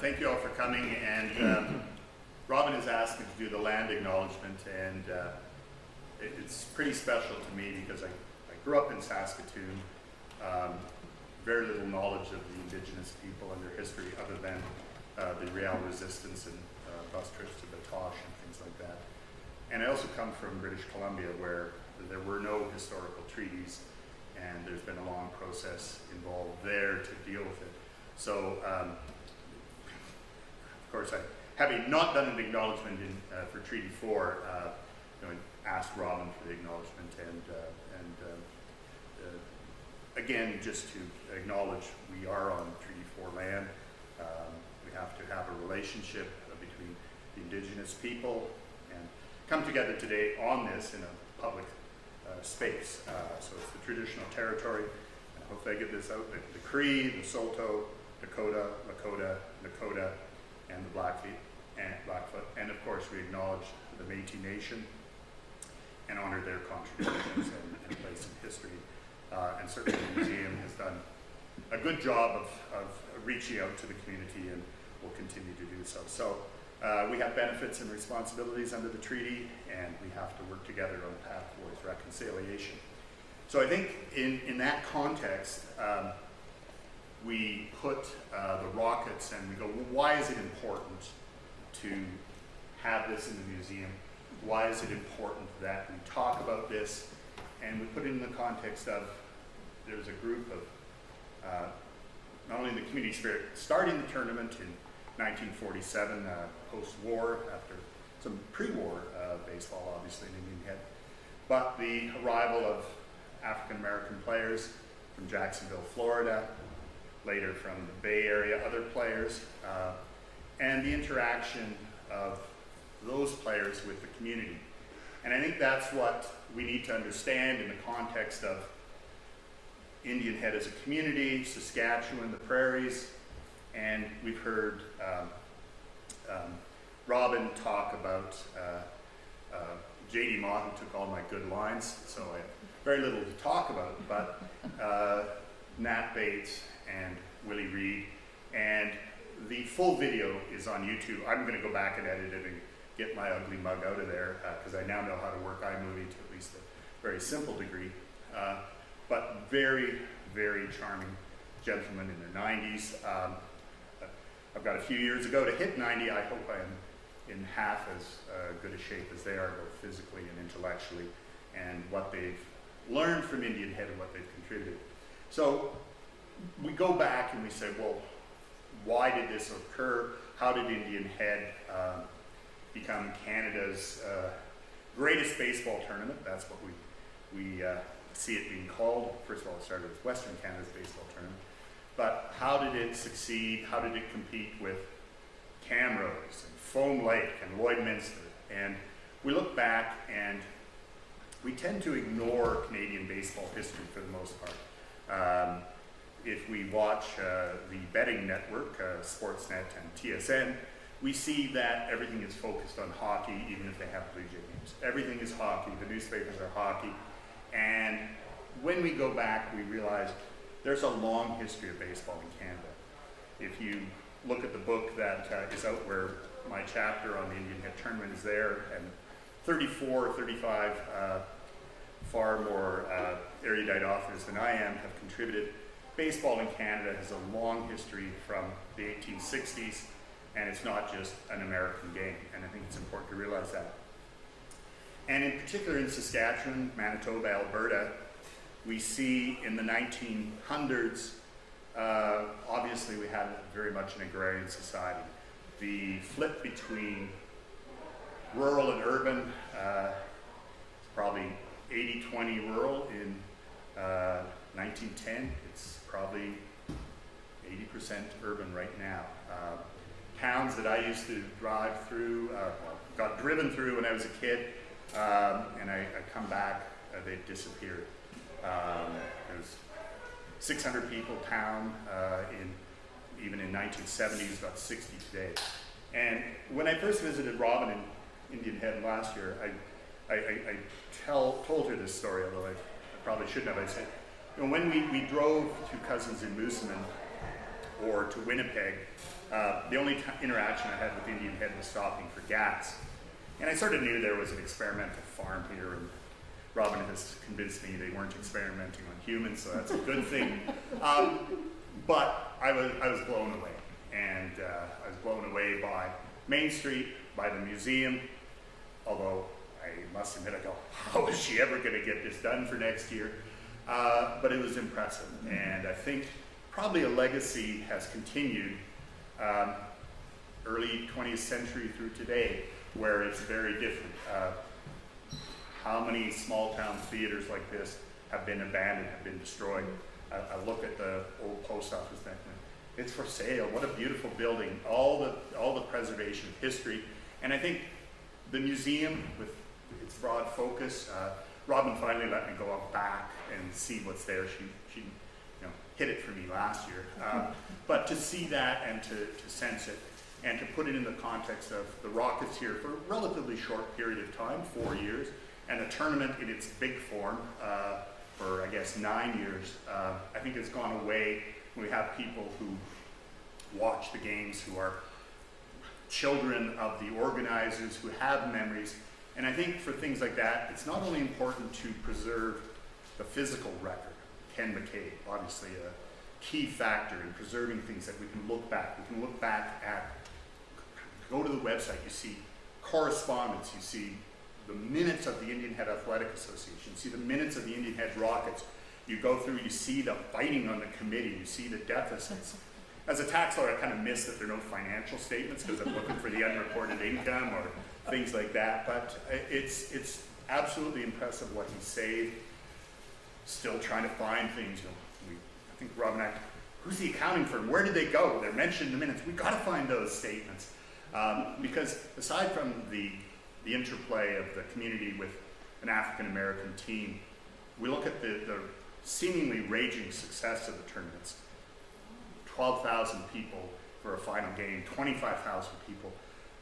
Thank you all for coming, and Robin has asked me to do the land acknowledgement, and it's pretty special to me because I grew up in Saskatoon. Very little knowledge of the Indigenous people and their history other than the Riel resistance and bus trips to Batoche and things like that. And I also come from British Columbia, where there were no historical treaties, and there's been a long process involved there to deal with it. So, of course, having not done an acknowledgement for Treaty 4, asked Robin for the acknowledgement, and again, just to acknowledge we are on Treaty 4 land. We have to have a relationship between the Indigenous people and come together today on this in a public space. So it's the traditional territory, and hopefully I get this out, the Cree, the Saulteaux, Dakota, Lakota, Nakota, and the Blackfoot, and of course we acknowledge the Métis Nation and honor their contributions and place in history. And certainly the museum has done a good job of reaching out to the community and will continue to do so. So we have benefits and responsibilities under the treaty, and we have to work together on the path towards reconciliation. So I think in that context, we put the rockets and we go, well, why is it important to have this in the museum? Why is it important that we talk about this? And we put it in the context of there's a group of, not only in the community spirit, starting the tournament in 1947, post-war, after some pre-war baseball, obviously, in Indian Head, but the arrival of African-American players from Jacksonville, Florida, later from the Bay Area, other players, and the interaction of those players with the community. And I think that's what we need to understand in the context of Indian Head as a community, Saskatchewan, the prairies, and we've heard Robin talk about J.D. Ma, who took all my good lines, so I have very little to talk about, but Nat Bates and Willie Reed, and the full video is on YouTube. I'm going to go back and edit it and get my ugly mug out of there, because I now know how to work iMovie to at least a very simple degree. But very, very charming gentlemen in their 90s. I've got a few years ago to hit 90. I hope I'm in half as good a shape as they are, both physically and intellectually, and what they've learned from Indian Head and what they've contributed. So we go back and we say, well, why did this occur? How did Indian Head become Canada's greatest baseball tournament? That's what we see it being called. First of all, it started as Western Canada's baseball tournament. But how did it succeed? How did it compete with Camrose and Foam Lake and Lloydminster? And we look back and we tend to ignore Canadian baseball history for the most part. If we watch the betting network, Sportsnet and TSN, we see that everything is focused on hockey, even if they have Blue Jay games. Everything is hockey. The newspapers are hockey. And when we go back, we realize there's a long history of baseball in Canada. If you look at the book that is out, where my chapter on the Indian Head tournament is there, and 34 or 35 far more erudite authors than I am have contributed. Baseball in Canada has a long history from the 1860s, and it's not just an American game, and I think it's important to realize that. And in particular in Saskatchewan, Manitoba, Alberta, we see in the 1900s, obviously we had very much an agrarian society. The flip between rural and urban is probably 80-20 rural in 1910. It's probably 80% urban right now. Towns that I used to drive through, got driven through when I was a kid, and I come back, they disappeared. There's 600 people town, even in 1970s, about 60 today. And when I first visited Robin in Indian Head last year, I told her this story, although I probably shouldn't have. I said, when we drove to Cousins in Moosomin or to Winnipeg, The only interaction I had with Indian Head was stopping for gas. And I sort of knew there was an experimental farm here, and Robin has convinced me they weren't experimenting on humans, so that's a good thing. But I was blown away. And I was blown away by Main Street, by the museum, although I must admit, I go, how is she ever going to get this done for next year? But it was impressive, and I think probably a legacy has continued early 20th century through today, where it's very different. How many small town theaters like this have been abandoned, have been destroyed? I look at the old post office then, it's for sale. What a beautiful building, all the preservation of history. And I think the museum, with its broad focus, Robin finally let me go up back and see what's there. She hit it for me last year. But to see that and to sense it, and to put it in the context of the Rockets here for a relatively short period of time, 4 years, and a tournament in its big form for, I guess, 9 years. I think it's gone away. We have people who watch the games who are children of the organizers, who have memories. And I think for things like that, it's not only important to preserve the physical record. Ken McCabe, obviously a key factor in preserving things that we can look back. We can look back at, go to the website, you see correspondence, you see the minutes of the Indian Head Athletic Association, you see the minutes of the Indian Head Rockets. You go through, you see the fighting on the committee, you see the deficits. As a tax lawyer, I kind of miss that there are no financial statements because I'm looking for the unreported income or things like that, but it's absolutely impressive what he saved. Still trying to find things. I think Rob and I, who's the accounting firm? Where did they go? They're mentioned in the minutes. We've got to find those statements. Because aside from the interplay of the community with an African-American team, we look at the seemingly raging success of the tournaments. 12,000 people for a final game, 25,000 people.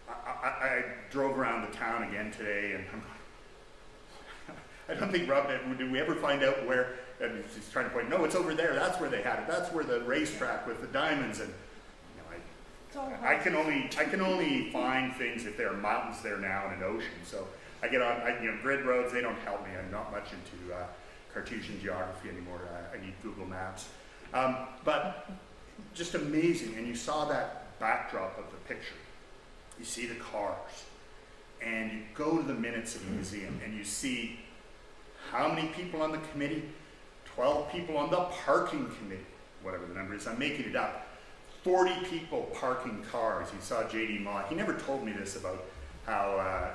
I drove around the town again today, and I don't think, Rob, did we ever find out where, and he's trying to point, no, it's over there, that's where they had it, that's where the racetrack with the diamonds, and I can only find things if there are mountains there now and an ocean. So I get on, grid roads, they don't help me. I'm not much into Cartesian geography anymore. I need Google Maps. But just amazing, and you saw that backdrop of the picture. You see the cars, and you go to the minutes of the museum, and you see how many people on the committee? 12 people on the parking committee, whatever the number is, I'm making it up. 40 people parking cars. You saw J.D. Mott. He never told me this about how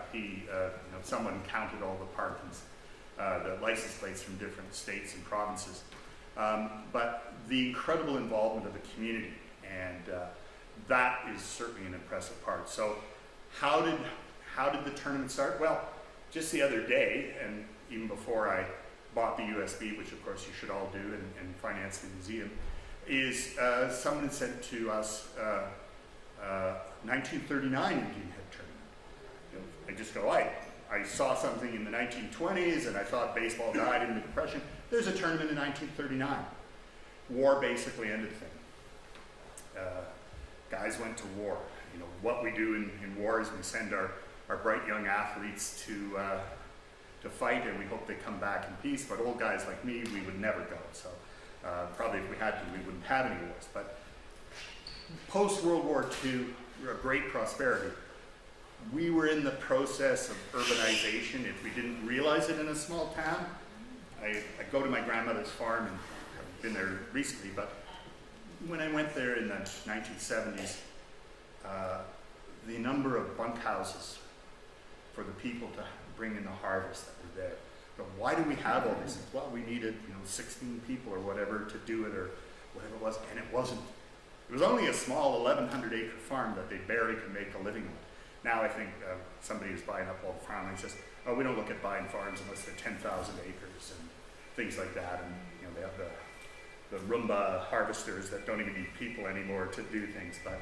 someone counted all the parkings, the license plates from different states and provinces. But the incredible involvement of the community, and that is certainly an impressive part. So how did the tournament start? Well, just the other day, and even before I bought the USB, which of course you should all do and finance the museum, is someone said to us, 1939 Indian Head tournament. I just go, I saw something in the 1920s and I thought baseball died in the Depression. There's a tournament in 1939. War basically ended things. Guys went to war. What we do in war is we send our bright young athletes to fight, and we hope they come back in peace. But old guys like me, we would never go. So probably if we had to, we wouldn't have any wars. But post-World War II, we were a great prosperity. We were in the process of urbanization if we didn't realize it in a small town. I go to my grandmother's farm, and I've been there recently, but when I went there in the 1970s, the number of bunkhouses for the people to bring in the harvest that were there. But why do we have all these? Well, we needed 16 people or whatever to do it, or whatever it was, and it wasn't. It was only a small 1,100-acre farm that they barely could make a living on. Now I think somebody who's buying up all the farmland says, oh, we don't look at buying farms unless they're 10,000 acres and things like that. And they have the Roomba harvesters that don't even need people anymore to do things. But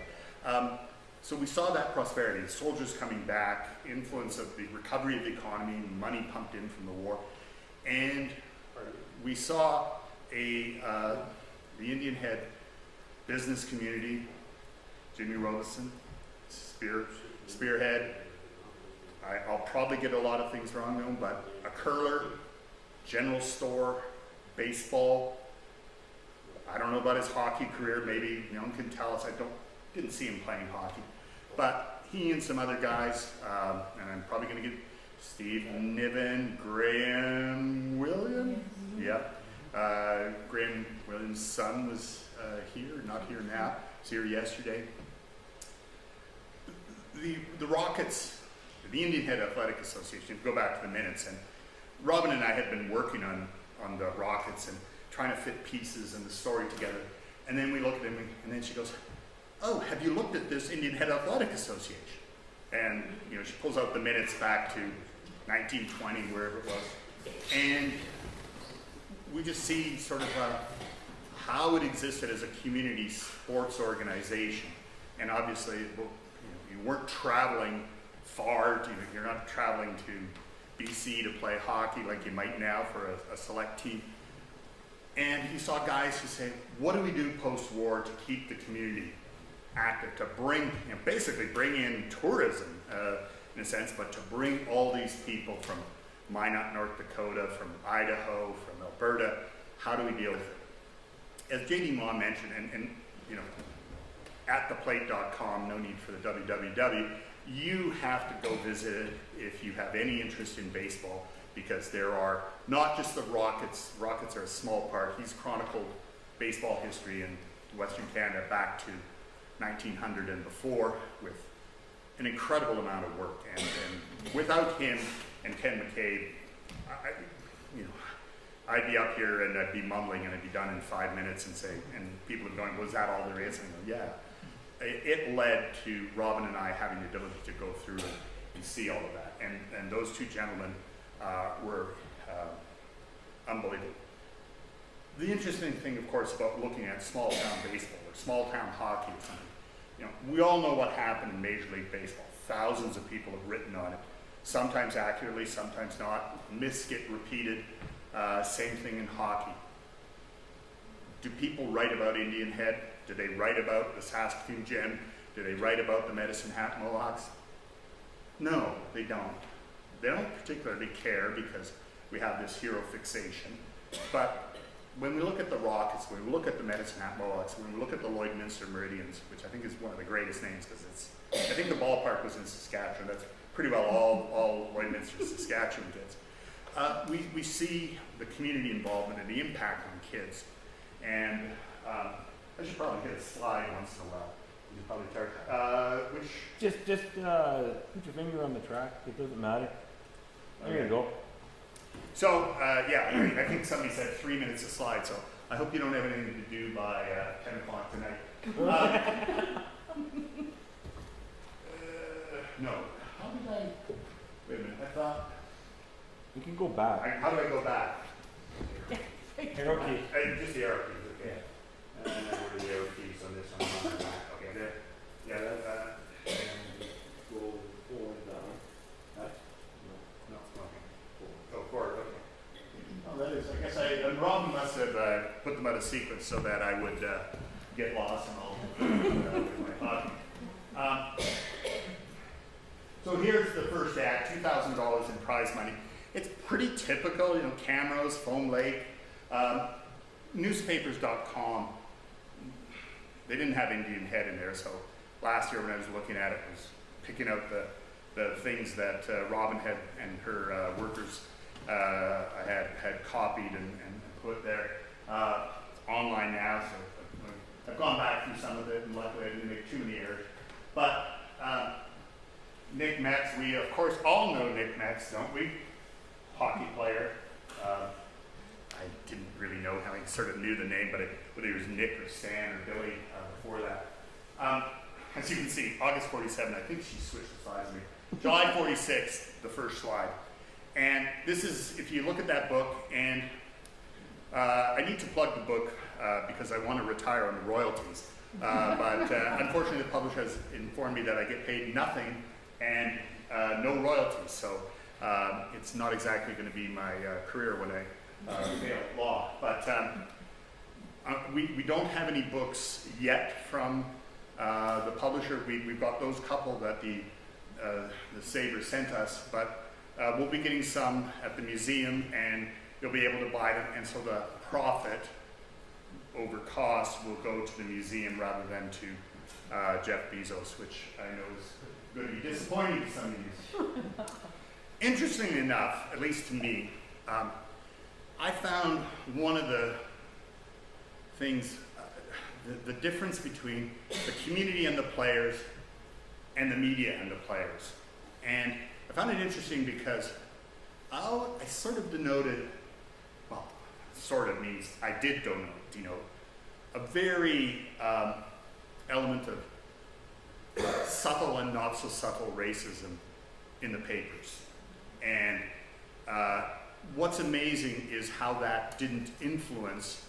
so we saw that prosperity, the soldiers coming back, influence of the recovery of the economy, money pumped in from the war, and we saw the Indian Head business community Jimmy Robeson, Spearhead. I'll probably get a lot of things wrong though, but a curler, general store, baseball. I don't know about his hockey career. Maybe Young can tell us. Didn't see him playing hockey, but he and some other guys, and I'm probably going to get Steve Niven, Graham Williams. Yeah, Graham Williams' son was here, not here now. Was here yesterday. The Rockets, the Indian Head Athletic Association. Go back to the minutes, and Robin and I had been working on the Rockets and trying to fit pieces and the story together. And then we look at him, and then she goes, "Oh, have you looked at this Indian Head Athletic Association?" And she pulls out the minutes back to 1920, wherever it was, and we just see sort of how it existed as a community sports organization. And obviously, you weren't traveling far. You're not traveling to BC to play hockey like you might now for a select team. And he saw guys who say, what do we do post-war to keep the community active, to bring, basically bring in tourism in a sense, but to bring all these people from Minot, North Dakota, from Idaho, from Alberta, how do we deal with it? As J.D. Ma mentioned, and at theplate.com, no need for the www, you have to go visit it if you have any interest in baseball, because there are not just the Rockets. Rockets are a small part. He's chronicled baseball history in Western Canada back to 1900 and before with an incredible amount of work. And without him and Ken McCabe, I'd be up here and I'd be mumbling and I'd be done in 5 minutes and people would be going, was that all there is? And I go, yeah. It led to Robin and I having the ability to go through and see all of that. And those two gentlemen were unbelievable. The interesting thing, of course, about looking at small town baseball or small town hockey or something, we all know what happened in Major League Baseball. Thousands of people have written on it, sometimes accurately, sometimes not. Myths get repeated. Same thing in hockey. Do people write about Indian Head? Do they write about the Saskatoon Gem? Do they write about the Medicine Hat Mohawks? No, they don't. They don't particularly care because we have this hero fixation. But when we look at the Rockets, when we look at the Medicine Hat Mohawks, when we look at the Lloydminster Meridians, which I think is one of the greatest names because I think the ballpark was in Saskatchewan. That's pretty well all Lloydminster, Saskatchewan gets. We see the community involvement and the impact on kids. And I should probably hit a slide once in a while. You should probably start. Just put your finger on the track. It doesn't matter. There you go. So yeah, I think somebody said 3 minutes a slide. So I hope you don't have anything to do by 10 o'clock tonight. No. How did I? Wait a minute. I thought. You can go back. How do I go back? Arrow key. Just the arrow keys. Okay. And then where are the arrow keys on this one? Okay, there. Yeah, that. And go forward down. That's no, okay. Go forward. Okay. Oh, that is. I guess and Robin must have put them out of sequence so that I would get lost and all with my hockey. So here's the first ad: $2,000 in prize money. It's pretty typical, Camrose, Foam Lake. Newspapers.com, they didn't have Indian Head in there, so last year when I was looking at it, I was picking out the things that Robin had and her workers had copied and put there. It's online now, so I've gone back through some of it, and luckily I didn't make too many errors. But Nick Metz, we of course all know Nick Metz, don't we? Hockey player. I didn't really know how he sort of knew the name, but whether he was Nick or Stan or Billy before that. As you can see, August 47, I think she switched the slides with me. July 46, the first slide. And this is, if you look at that book, and I need to plug the book because I want to retire on the royalties. But unfortunately, the publisher has informed me that I get paid nothing and no royalties. So it's not exactly going to be my career when I fail law. But we don't have any books yet from The publisher, we've got those couple that the Sabres sent us, but we'll be getting some at the museum, and you'll be able to buy them, and so the profit over cost will go to the museum rather than to Jeff Bezos, which I know is going to be disappointing to some of you. Interestingly enough, at least to me, I found one of the things, the difference between the community and the players and the media and the players. And I found it interesting because I sort of denoted, well, sort of means I did denote a very element of subtle and not so subtle racism in the papers. And what's amazing is how that didn't influence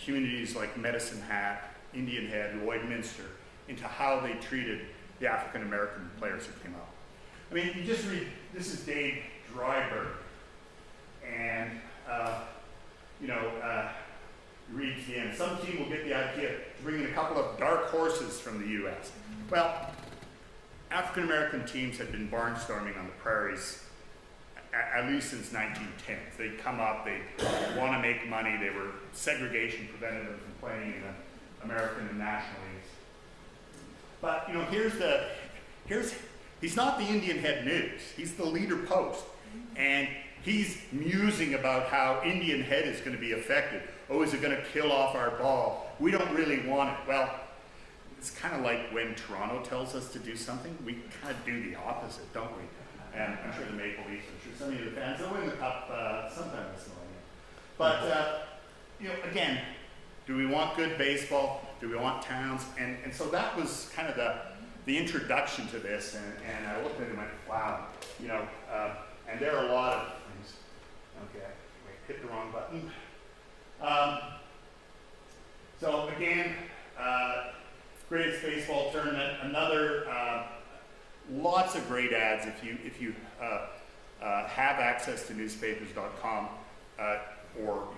communities like Medicine Hat, Indian Head, Lloydminster, into how they treated the African American players who came out. I mean, you just read, this is Dave Dryburgh, and you read to the end. Some team will get the idea to bring in a couple of dark horses from the U.S. Well, African American teams had been barnstorming on the prairies at least since 1910. They'd come up, they want to make money, they were, segregation prevented them from playing in the American and National Leagues. But, you know, he's not the Indian Head News, he's the leader post. And he's musing about how Indian Head is going to be affected. Oh, is it going to kill off our ball? We don't really want it. Well, it's kind of like when Toronto tells us to do something, we kind of do the opposite, don't we? And I'm sure the Maple Leafs, I'm sure some of you the fans, they'll win the cup sometime this morning. But, you know, again, do we want good baseball? Do we want towns? And so that was kind of the introduction to this. And I looked at it and went, wow, you know, and there are a lot of things. Okay, wait, hit the wrong button. So again, greatest baseball tournament, another, lots of great ads if you have access to newspapers.com, or if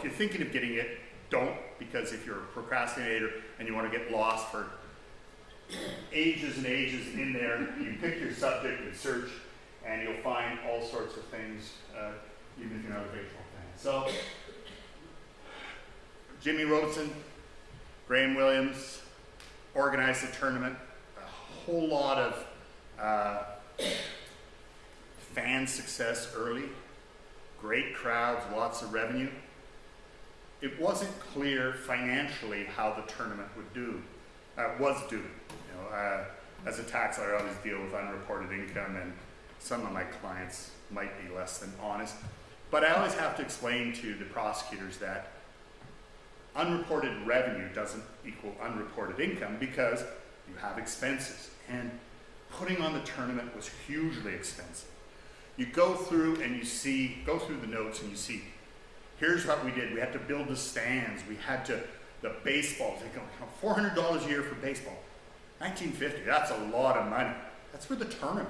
you're thinking of getting it, don't, because if you're a procrastinator and you want to get lost for ages and ages in there, you pick your subject and search, and you'll find all sorts of things, even if you're not a baseball fan. So, Jimmy Robertson, Graham Williams organized the tournament. A whole lot of fan success early, great crowds, lots of revenue. It wasn't clear financially how the tournament was doing. You know, as a tax lawyer, I always deal with unreported income, and some of my clients might be less than honest. But I always have to explain to the prosecutors that unreported revenue doesn't equal unreported income, because you have expenses. And putting on the tournament was hugely expensive. You go through and go through the notes and you see, here's what we did. We had to build the stands. We had to, the baseballs, they go, $400 a year for baseball. 1950, that's a lot of money. That's for the tournament.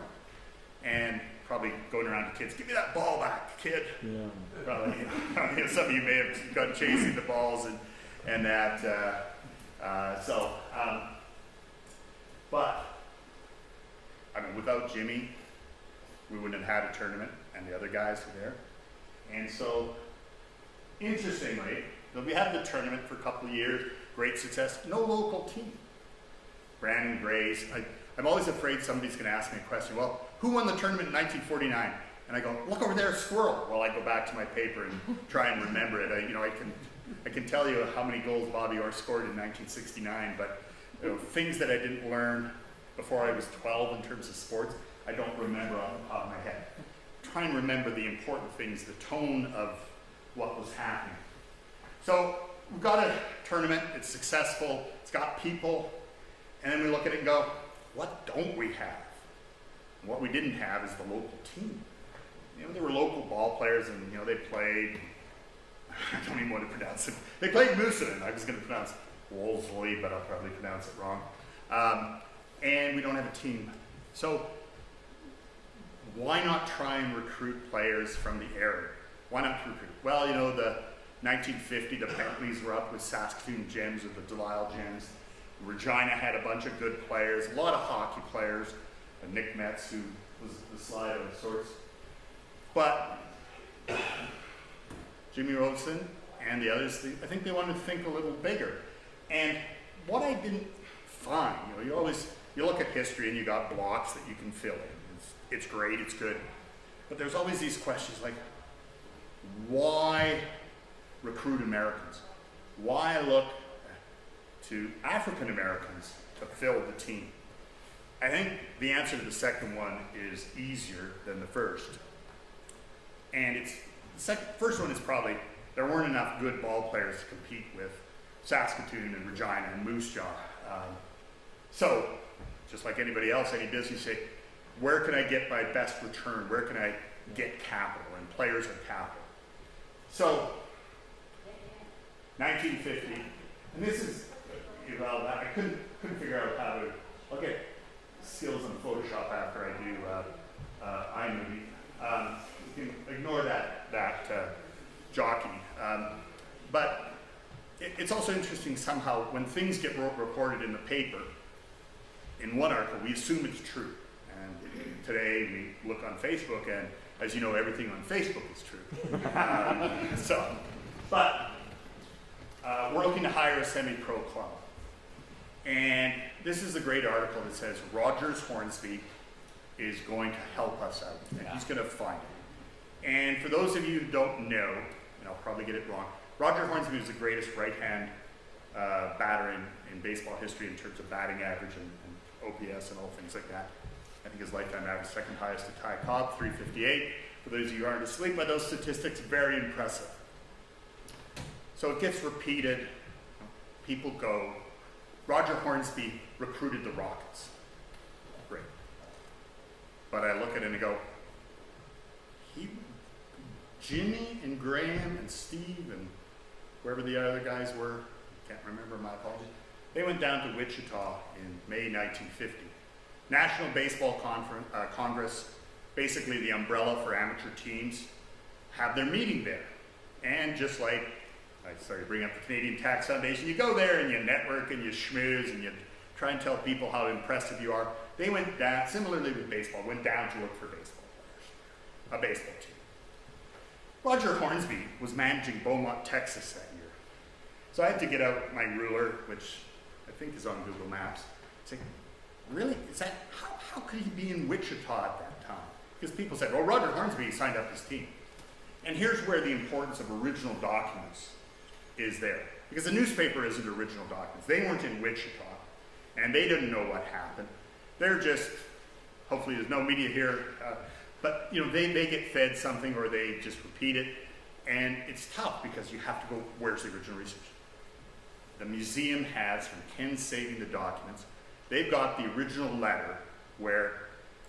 And probably going around to kids, give me that ball back, kid. Yeah. Probably, you know, some of you may have gone chasing the balls and that. But, I mean, without Jimmy, we wouldn't have had a tournament, and the other guys were there. And so, interestingly, we had the tournament for a couple of years, great success, no local team. Brandon Grace. I'm always afraid somebody's going to ask me a question, well, who won the tournament in 1949? And I go, look over there, squirrel. Well, I go back to my paper and try and remember it. I can tell you how many goals Bobby Orr scored in 1969, but you know, things that I didn't learn before I was 12 in terms of sports, I don't remember off the top of my head. Try and remember the important things, the tone of what was happening. So we've got a tournament, it's successful, it's got people, and then we look at it and go, what don't we have? And what we didn't have is the local team. You know, there were local ball players, and you know, they played, I don't even want to pronounce it. They played Moosomin. I was going to pronounce Wolseley, but I'll probably pronounce it wrong. And we don't have a team. So why not try and recruit players from the area? Why not recruit? Well, you know, the 1950, the Bentleys were up with Saskatoon Gems or the Delisle Gems. Regina had a bunch of good players, a lot of hockey players, Nick Metz, who was the slide of sorts. But Jimmy Robertson and the others, I think they wanted to think a little bigger. And what I didn't find, you look at history and you got blocks that you can fill in. It's great, it's good. But there's always these questions like, why recruit Americans? Why look to African Americans to fill the team? I think the answer to the second one is easier than the first. And the first one is probably there weren't enough good ball players to compete with Saskatoon and Regina and Moose Jaw. So, just like anybody else, any business, say, where can I get my best return? Where can I get capital? And players are capital. So, 1950, and this is, I couldn't figure out how to, I'll get skills in Photoshop after I do iMovie. You can ignore that jockey. But it's also interesting somehow when things get reported in the paper, in one article, we assume it's true. And today we look on Facebook and, as you know, everything on Facebook is true. We're looking to hire a semi-pro club. And this is a great article that says Rogers Hornsby is going to help us out. And he's going to find it. And for those of you who don't know, and I'll probably get it wrong, Roger Hornsby was the greatest right-hand batter in baseball history in terms of batting average and OPS and all things like that. I think his lifetime average second highest to Ty Cobb, 358. For those of you who aren't asleep by those statistics, very impressive. So it gets repeated, people go. Roger Hornsby recruited the Rockets. Great. But I look at it and go, Jimmy and Graham and Steve and wherever the other guys were, can't remember, my apologies, they went down to Wichita in May 1950. National Baseball Congress, basically the umbrella for amateur teams, have their meeting there. And just like, I started to bring up the Canadian Tax Foundation, you go there and you network and you schmooze and you try and tell people how impressive you are. They went down, similarly with baseball, went down to look for baseball players, a baseball team. Roger Hornsby was managing Beaumont, Texas that year. So I had to get out my ruler, which I think is on Google Maps, and say, really? How could he be in Wichita at that time? Because people said, well, Roger Hornsby signed up his team. And here's where the importance of original documents is there. Because the newspaper isn't original documents. They weren't in Wichita, and they didn't know what happened. They're just, hopefully there's no media here, but they get fed something or they just repeat it, and it's tough because you have to go, where's the original research? The museum has, from Ken saving the documents, they've got the original letter where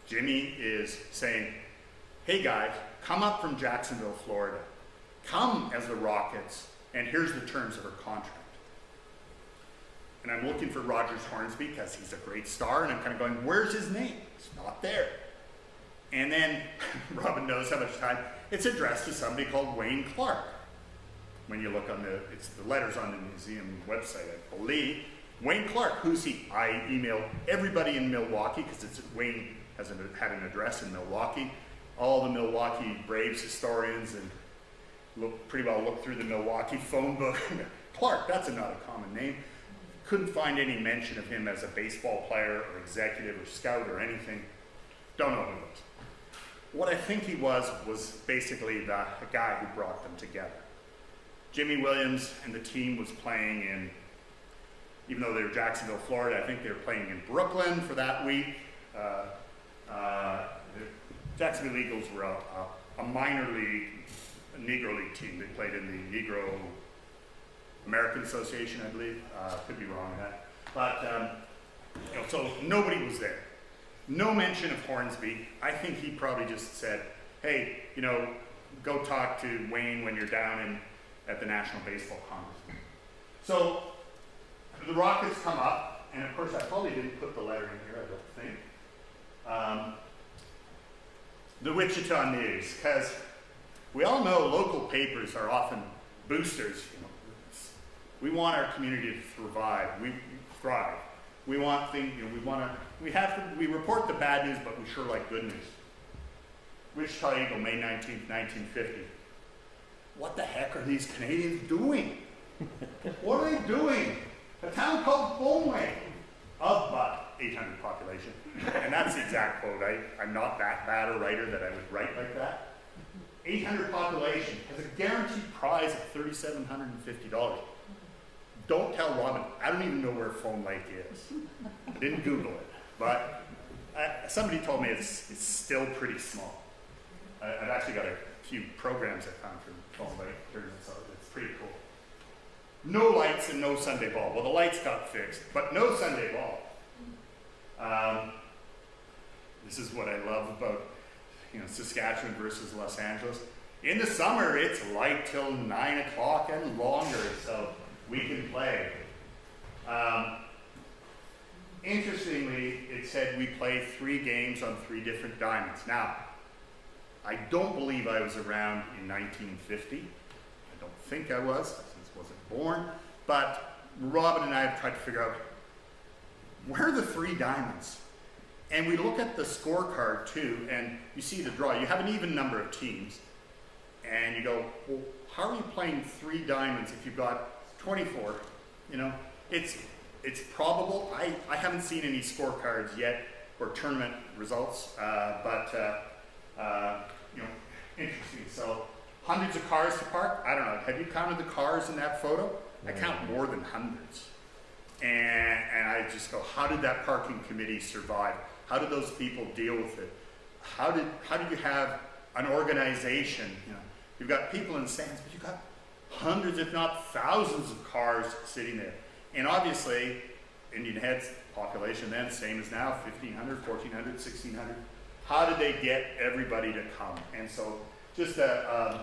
Jimmy is saying, hey guys, come up from Jacksonville, Florida. Come as the Rockets, and here's the terms of her contract. And I'm looking for Rogers Hornsby because he's a great star, and I'm kind of going, where's his name? It's not there. And then, Robin knows how much time, it's addressed to somebody called Wayne Clark. When you look on the letters on the museum website, I believe. Wayne Clark, who's he? I emailed everybody in Milwaukee, because Wayne had an address in Milwaukee. All the Milwaukee Braves historians and pretty well looked through the Milwaukee phone book. Clark, that's not a common name. Couldn't find any mention of him as a baseball player or executive or scout or anything. Don't know who he was. What I think he was basically the guy who brought them together. Jimmy Williams and the team was playing in, even though they were Jacksonville, Florida, I think they were playing in Brooklyn for that week. The Jacksonville Eagles were a minor league, a Negro League team. They played in the Negro American Association, I believe. Could be wrong on that. But, so nobody was there. No mention of Hornsby. I think he probably just said, hey, go talk to Wayne when you're down at the National Baseball Congress. So the Rockets come up, and of course I probably didn't put the letter in here, I don't think. The Wichita News, because we all know local papers are often boosters. We want our community to thrive. thrive. We want things, we report the bad news, but we sure like good news. Wichita Eagle, May 19th, 1950. What the heck are these Canadians doing? What are they doing? A town called Bonway, of about 800 population. And that's the exact quote. I'm not that bad a writer that I would write like that. 800 population has a guaranteed prize of $3,750. Don't tell Robin, I don't even know where Fawn Lake is. I didn't Google it, but somebody told me it's still pretty small. I've actually got a few programs I found from Fawn Lake tournament, so it's pretty cool. No lights and no Sunday ball. Well, the lights got fixed, but no Sunday ball. This is what I love about Saskatchewan versus Los Angeles. In the summer, it's light till 9 o'clock and longer, so we can play. Interestingly, it said we play 3 games on 3 different diamonds. Now, I don't believe I was around in 1950. I don't think I was, since I wasn't born. But Robin and I have tried to figure out, where are the 3 diamonds? And we look at the scorecard too, and you see the draw. You have an even number of teams. And you go, well, how are you playing 3 diamonds if you've got 24? It's probable. I haven't seen any scorecards yet or tournament results, but interesting. So hundreds of cars to park. I don't know. Have you counted the cars in that photo? I count more than hundreds. And I just go, how did that parking committee survive? How did those people deal with it? How did you have an organization? You've got people in stands, but you've got hundreds, if not thousands of cars sitting there. And obviously, Indian Head's population then, same as now, 1,500, 1,400, 1,600. How did they get everybody to come? And so, just an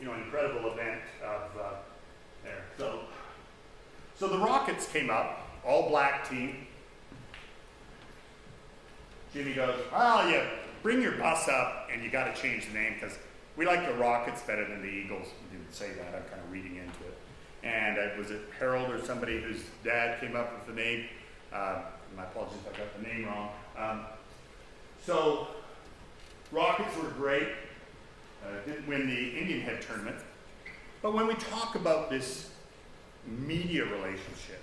incredible event of there. So the Rockets came up, all black team. Jimmy goes, well, yeah, bring your bus up and you got to change the name because we like the Rockets better than the Eagles. He didn't say that, I'm kind of reading into it. And was it Harold or somebody whose dad came up with the name? My apologies if I got the name wrong. So Rockets were great. Didn't win the Indian Head tournament. But when we talk about this media relationship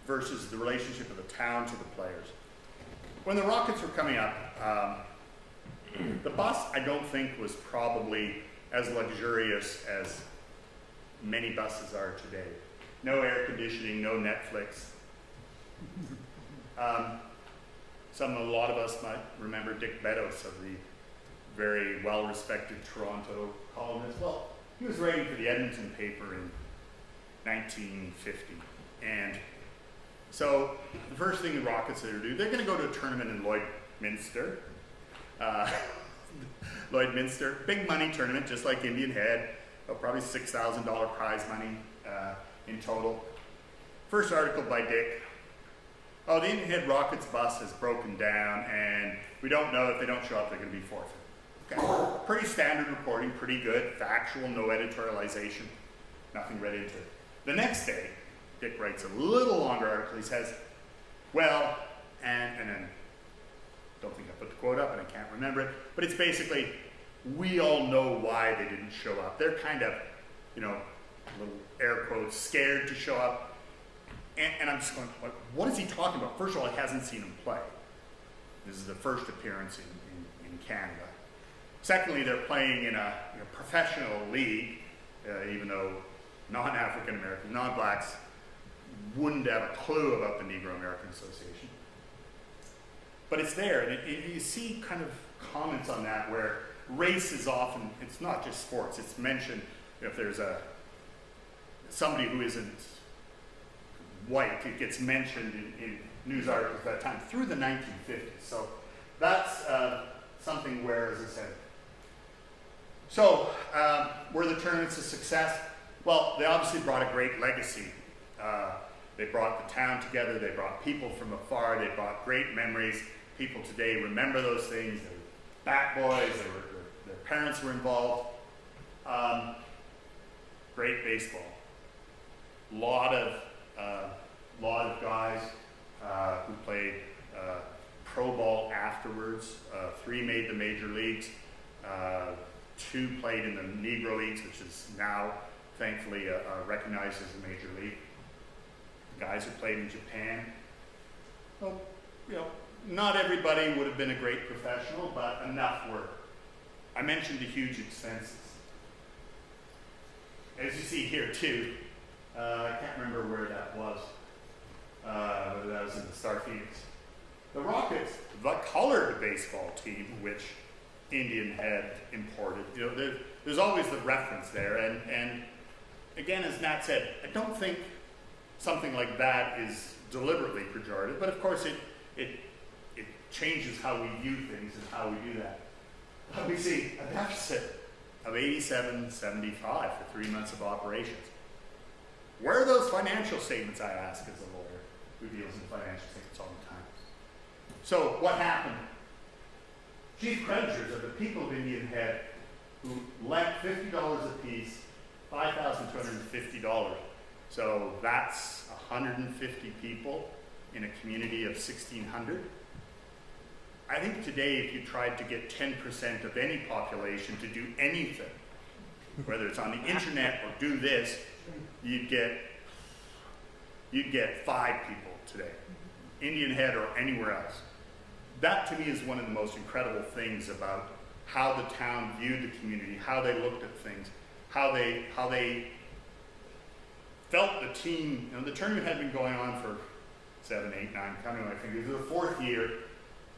versus the relationship of the town to the players, when the Rockets were coming up, the bus, I don't think, was probably as luxurious as many buses are today. No air conditioning, no Netflix. A lot of us might remember Dick Beddoes of the very well-respected Toronto columnist. Well, he was writing for the Edmonton paper in 1950. And so the first thing the Rockets are going to do, they're going to go to a tournament in Lloydminster. Lloydminster, big money tournament, just like Indian Head, probably $6,000 prize money in total. First article by Dick. Oh, the Indian Head Rockets bus has broken down and we don't know if they don't show up, they're going to be forfeit. Okay. Pretty standard reporting, pretty good, factual, no editorialization, nothing read into it. The next day, Dick writes a little longer article. He says, well, and then, don't think I put the quote up and I can't remember it, but it's basically, we all know why they didn't show up. They're kind of, little air quotes, scared to show up. And I'm just going, what is he talking about? First of all, he hasn't seen him play. This is the first appearance in Canada. Secondly, they're playing in a professional league, even though non-African Americans, non-blacks wouldn't have a clue about the Negro American Association. But it's there, and you see kind of comments on that where race is often, it's not just sports, it's mentioned if there's somebody who isn't white, it gets mentioned in news articles at that time through the 1950s. So that's something where, as I said, so were the tournaments a success? Well, they obviously brought a great legacy. They brought the town together, they brought people from afar, they brought great memories. People today remember those things. They were bat boys, their parents were involved. Great baseball. A lot of lot of guys who played pro ball afterwards. 3 made the major leagues. 2 played in the Negro Leagues, which is now thankfully recognized as a major league. Guys who played in Japan. Well, you know, not everybody would have been a great professional, but enough were. I mentioned the huge expenses. As you see here too, I can't remember where that was, whether that was in the Star Phoenix. The Rockets, the colored baseball team, which Indian had imported, you know, there's always the reference there. And again, as Nat said, I don't think something like that is deliberately pejorative, but of course it changes how we view things and how we do that. But we see a deficit of $87.75 for 3 months of operations. Where are those financial statements, I ask, as a lawyer who deals in financial statements all the time? So what happened? Chief creditors are the people of Indian Head who lent $50 a piece, $5,250. So that's 150 people in a community of 1,600. I think today, if you tried to get 10% of any population to do anything, whether it's on the internet or do this, you'd get 5 people today, Indian Head or anywhere else. That to me is one of the most incredible things about how the town viewed the community, how they looked at things, how they felt the team. You know, the tournament had been going on for 7, 8, 9, counting my fingers. It was the 4th year,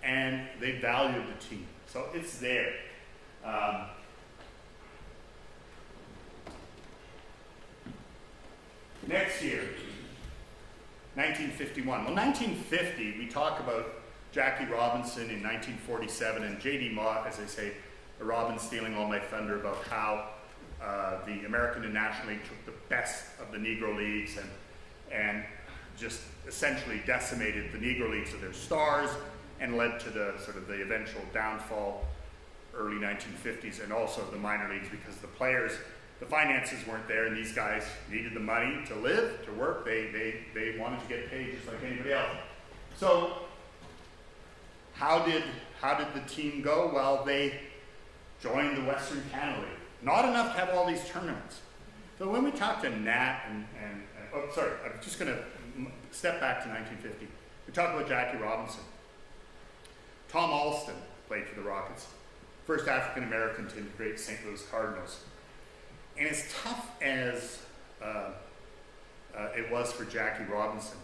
and they valued the team. So it's there. Next year, 1951. Well, 1950, we talk about Jackie Robinson in 1947 and J.D. Mott, as I say, Robin stealing all my thunder about how the American and National League took the best of the Negro Leagues and just essentially decimated the Negro Leagues of their stars and led to the sort of the eventual downfall early 1950s, and also the minor leagues, because the players, the finances weren't there, and these guys needed the money to live, to work. They wanted to get paid just like anybody else. So how did the team go? Well, they joined the Western Canada League. Not enough to have all these tournaments. So when we talked to Nat and oh, sorry, I'm just going to step back to 1950. We talked about Jackie Robinson. Tom Alston played for the Rockets, first African American to integrate St. Louis Cardinals. And as tough as it was for Jackie Robinson,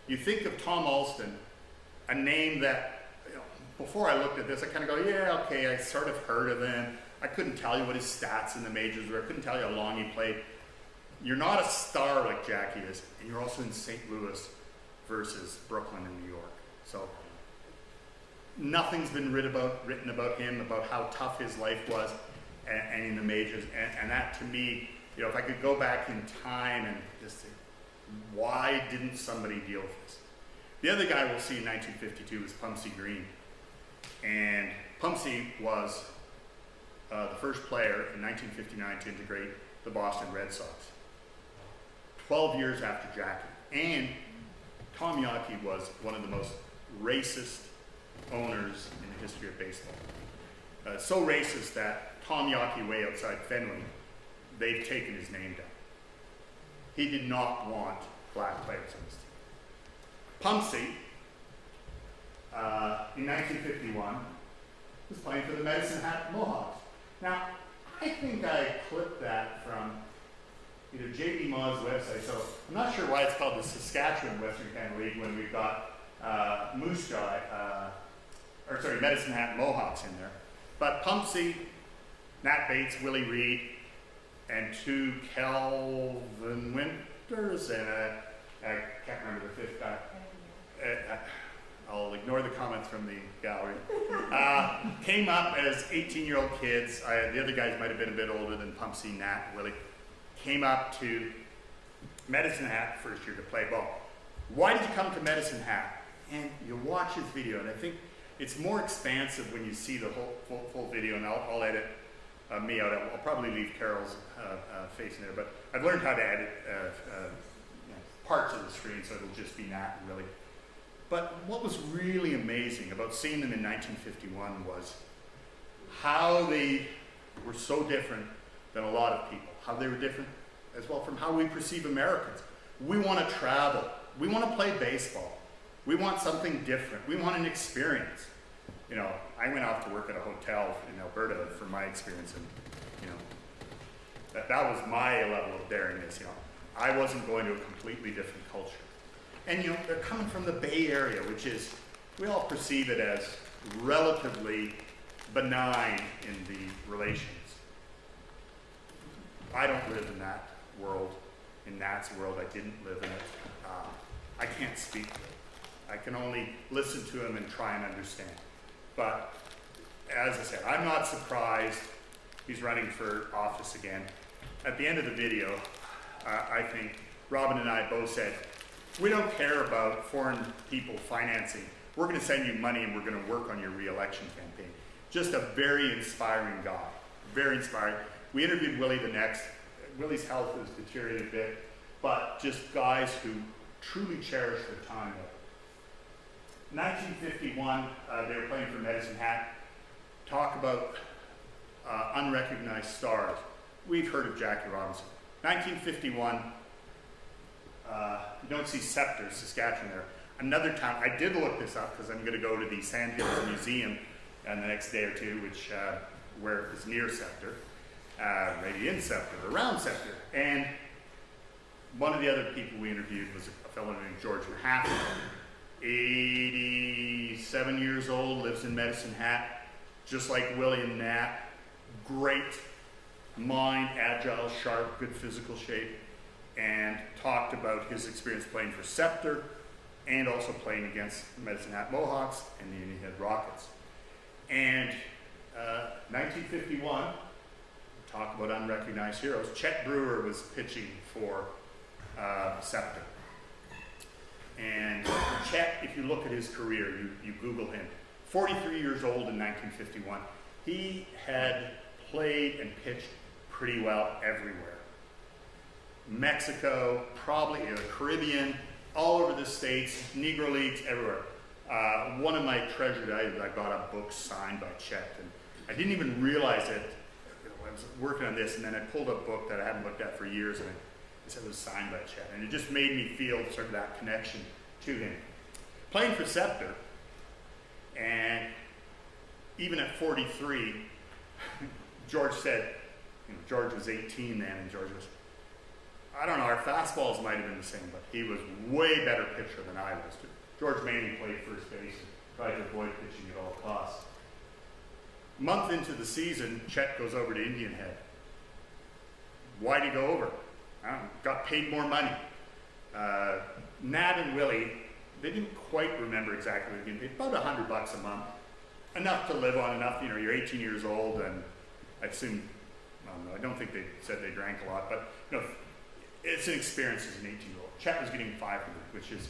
you think of Tom Alston, a name that, you know, before I looked at this, I kind of go, yeah, okay, I sort of heard of him. I couldn't tell you what his stats in the majors were. I couldn't tell you how long he played. You're not a star like Jackie is, and you're also in St. Louis versus Brooklyn and New York. So nothing's been written about him, about how tough his life was and in the majors. And that, to me, you know, if I could go back in time and just say, why didn't somebody deal with this? The other guy we'll see in 1952 is Pumpsie Green. And Pumpsie was the first player in 1959 to integrate the Boston Red Sox. 12 years after Jackie. And Tom Yawkey was one of the most racist owners in the history of baseball. So racist that Tom Yawkey, way outside Fenway, they've taken his name down. He did not want black players on his team. Pumpsie, in 1951, was playing for the Medicine Hat Mohawks. Now, I think I clipped that from either J.B. Ma's website, so I'm not sure why it's called the Saskatchewan Western Canada League when we've got Moose Jaw, Medicine Hat Mohawks in there. But Pumpsie, Nat Bates, Willie Reed, and 2 Kelvin Winters, and I can't remember the 5th guy. I'll ignore the comments from the gallery. Came up as 18-year-old kids. The other guys might have been a bit older than Pumpsie, Nat, Willie. Came up to Medicine Hat first year to play ball. Why did you come to Medicine Hat? And you watch his video, and I think it's more expansive when you see the whole full video, and I'll edit me out. I'll probably leave Carol's face in there, but I've learned how to edit parts of the screen, so it'll just be Nat and Willie. But what was really amazing about seeing them in 1951 was how they were so different than a lot of people, how they were different as well from how we perceive Americans. We want to travel. We want to play baseball. We want something different. We want an experience. You know, I went off to work at a hotel in Alberta for my experience, and you know, that was my level of daringness. You know, I wasn't going to a completely different culture. And you know, they're coming from the Bay Area, which is, we all perceive it as relatively benign in the relations. I don't live in that world. In Nat's world, I didn't live in it. I can't speak to it. I can only listen to him and try and understand. But as I said, I'm not surprised he's running for office again. At the end of the video, I think Robin and I both said, we don't care about foreign people financing. We're going to send you money and we're going to work on your re-election campaign. Just a very inspiring guy, very inspiring. We interviewed Willie the next. Willie's health has deteriorated a bit, but just guys who truly cherish their time. 1951, they were playing for Medicine Hat. Talk about unrecognized stars. We've heard of Jackie Robinson. 1951, you don't see Sceptre, Saskatchewan there. Another town, I did look this up because I'm going to go to the Sandhills Museum the next day or two, which where it's near Sceptre, maybe in Sceptre, around Sceptre. And one of the other people we interviewed was a fellow named George Mahaffey, 87 years old, lives in Medicine Hat, just like William Nat. Great mind, agile, sharp, good physical shape, and talked about his experience playing for Sceptre and also playing against Medicine Hat Mohawks and the Union Head Rockets. And 1951, talk about unrecognized heroes, Chet Brewer was pitching for Sceptre. And Chet, if you look at his career, you Google him, 43 years old in 1951, he had played and pitched pretty well everywhere. Mexico, probably the Caribbean, all over the States, Negro Leagues, everywhere. One of my treasured items, I got a book signed by Chet, and I didn't even realize it. I was working on this, and then I pulled a book that I hadn't looked at for years, and it said it was signed by Chet, and it just made me feel sort of that connection to him. Playing for Sceptre, and even at 43, George said, you know, George was 18 then, and George was, I don't know, our fastballs might have been the same, but he was way better pitcher than I was. George mainly played first base and tried to avoid pitching at all costs. Month into the season, Chet goes over to Indian Head. Why'd he go over? I don't know, got paid more money. Nat and Willie, they didn't quite remember exactly what getting paid, about $100 a month. Enough to live on, enough, you know, you're 18 years old, and I assume, I don't think they said they drank a lot, but you know, it's an experience as an 18-year-old. Chet was getting $500, which is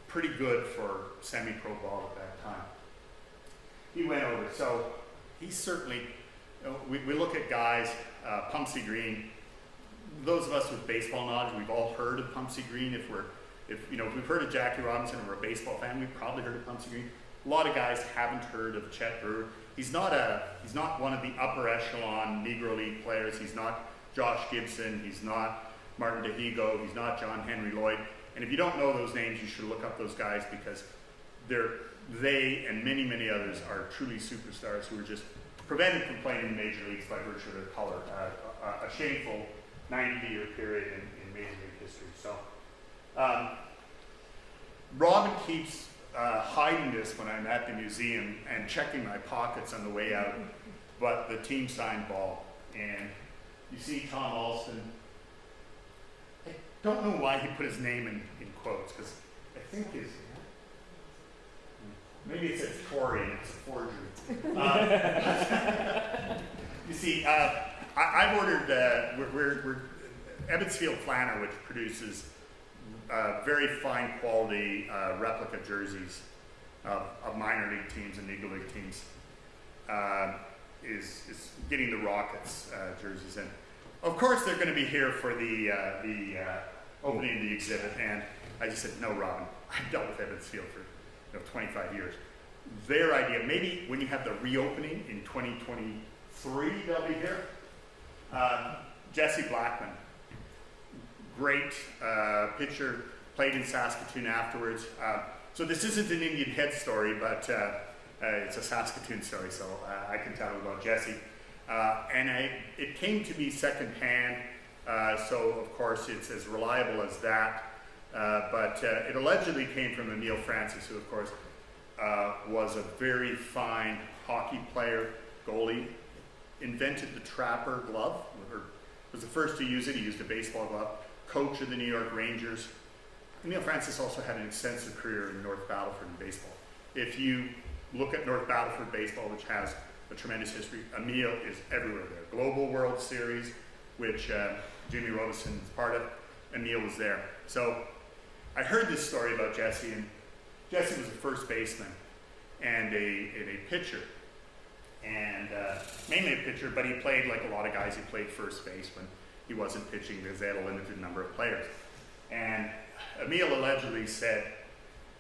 pretty good for semi-pro ball at that time. He went over, so he certainly, you know, we look at guys, Pumpsie Green. Those of us with baseball knowledge, we've all heard of Pumpsie Green. If we've heard of Jackie Robinson and we're a baseball fan, we've probably heard of Pumpsie Green. A lot of guys haven't heard of Chet Brewer. He's not one of the upper echelon Negro League players. He's not Josh Gibson. He's not Martin DeHigo. He's not John Henry Lloyd. And if you don't know those names, you should look up those guys because they and many, many others are truly superstars who are just prevented from playing in the major leagues by virtue of their color. A shameful 90-year period in major league history. So, Robin keeps hiding this when I'm at the museum and checking my pockets on the way out, but the team signed ball. And you see Tom Alston. I don't know why he put his name in quotes, because I think maybe it says Tory and it's a forgery. You see, I've ordered, we're Ebbetsfield Planner, which produces very fine quality replica jerseys of minor league teams and Negro League teams, is getting the Rockets jerseys in. Of course, they're going to be here for the opening of the exhibit, and I just said, no, Robin, I've dealt with Evans Field for 25 years. Their idea, maybe when you have the reopening in 2023, they'll be here. Jesse Blackman, great pitcher, played in Saskatoon afterwards. So this isn't an Indian Head story, but it's a Saskatoon story, so I can tell about Jesse. And it came to me secondhand, so of course it's as reliable as that. But it allegedly came from Emile Francis, who of course was a very fine hockey player, goalie, invented the Trapper glove, or was the first to use it. He used a baseball glove, coach of the New York Rangers. Emile Francis also had an extensive career in North Battleford in baseball. If you look at North Battleford baseball, which has a tremendous history, Emile is everywhere there. Global World Series, which Jimmy Robison is part of, Emile was there. So I heard this story about Jesse, and Jesse was a first baseman and a pitcher. And mainly a pitcher, but he played like a lot of guys. He played first base when he wasn't pitching because they had a limited number of players. And Emile allegedly said,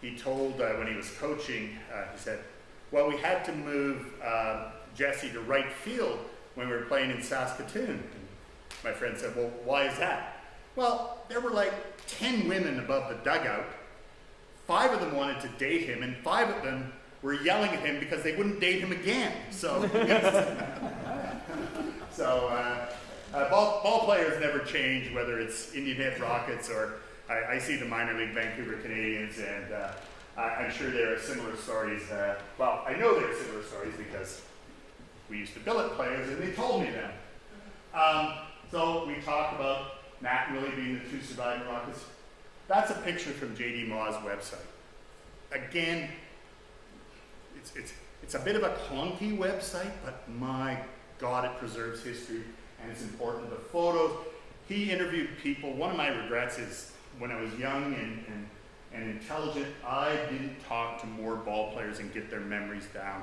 he told when he was coaching, he said, well, we had to move Jesse to right field when we were playing in Saskatoon. And my friend said, well, why is that? Well, there were like 10 women above the dugout. 5 of them wanted to date him, and 5 of them were yelling at him because they wouldn't date him again. So, ball players never change, whether it's Indian Head Rockets or I see the minor league Vancouver Canadians, and I'm sure there are similar stories. Well, I know there are similar stories because we used to billet players and they told me them. So we talk about Nat and Willie being the 2 surviving Rockets. That's a picture from J.D. Maw's website. Again, it's a bit of a clunky website, but my God, it preserves history and it's important. The photos, he interviewed people. One of my regrets is when I was young and intelligent, I didn't talk to more ball players and get their memories down